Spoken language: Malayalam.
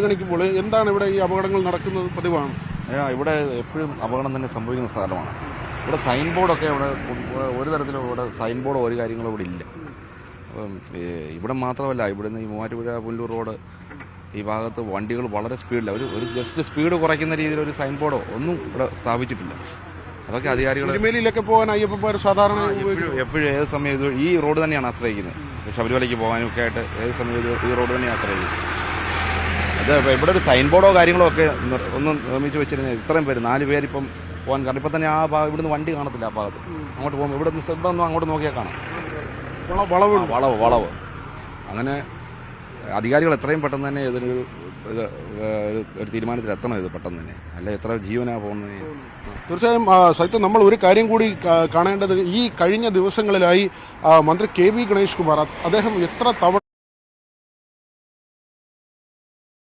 പരിഗണിക്കുമ്പോൾ എന്താണ് ഇവിടെ ഈ അപകടങ്ങൾ നടക്കുന്നത് പതിവാണ്? ഇവിടെ എപ്പോഴും അപകടം തന്നെ സംഭവിക്കുന്ന സ്ഥലമാണ്. ഇവിടെ സൈൻ ബോർഡൊക്കെ ഇവിടെ ഒരു തരത്തിലും ഇവിടെ സൈൻ ബോർഡോ ഒരു കാര്യങ്ങളോ ഇവിടെ ഇല്ല. അപ്പം ഇവിടെ മാത്രമല്ല, ഇവിടുന്ന് ഈ മൂവാറ്റുപുഴ പുല്ലൂർ റോഡ് ഈ ഭാഗത്ത് വണ്ടികൾ വളരെ സ്പീഡില്ല. ഒരു ജസ്റ്റ് സ്പീഡ് കുറയ്ക്കുന്ന രീതിയിൽ ഒരു സൈൻ ബോർഡോ ഒന്നും ഇവിടെ സ്ഥാപിച്ചിട്ടില്ല. അതൊക്കെ അധികാരികൾ എരുമേലിയിലൊക്കെ പോകാൻ അയ്യപ്പന്മാർ സാധാരണ എപ്പോഴും ഏത് സമയം ഈ റോഡ് തന്നെയാണ് ആശ്രയിക്കുന്നത്. ശബരിമലയ്ക്ക് പോകാനൊക്കെ ആയിട്ട് ഏത് സമയം ഈ റോഡ് തന്നെയാണ് ആശ്രയിക്കുന്നത്. അത് ഇവിടെ ഒരു സൈൻ ബോർഡോ കാര്യങ്ങളോ ഒക്കെ ഒന്നും നിർമ്മിച്ച് വെച്ചിരുന്നത് ഇത്രയും പേര് 4 പേരിപ്പം പോകാൻ. കാരണം ഇപ്പം തന്നെ ആ ഭാഗം ഇവിടുന്ന് വണ്ടി കാണത്തില്ല. ആ ഭാഗത്ത് അങ്ങോട്ട് പോകുമ്പോൾ ഇവിടെ ഒന്നും അങ്ങോട്ട് നോക്കിയാൽ കാണാം. വളവ് അങ്ങനെ അധികാരികൾ എത്രയും പെട്ടെന്ന് തന്നെ ഇതിനൊരു ഒരു തീരുമാനത്തിൽ എത്തണം. ഇത് പെട്ടെന്ന് തന്നെ, അല്ല എത്ര ജീവനാണ് പോകുന്നത്. തീർച്ചയായും സൈത്ത്, നമ്മൾ ഒരു കാര്യം കൂടി കാണേണ്ടത്, ഈ കഴിഞ്ഞ ദിവസങ്ങളിലായി മന്ത്രി KV ഗണേഷ് കുമാർ അദ്ദേഹം എത്ര തവണ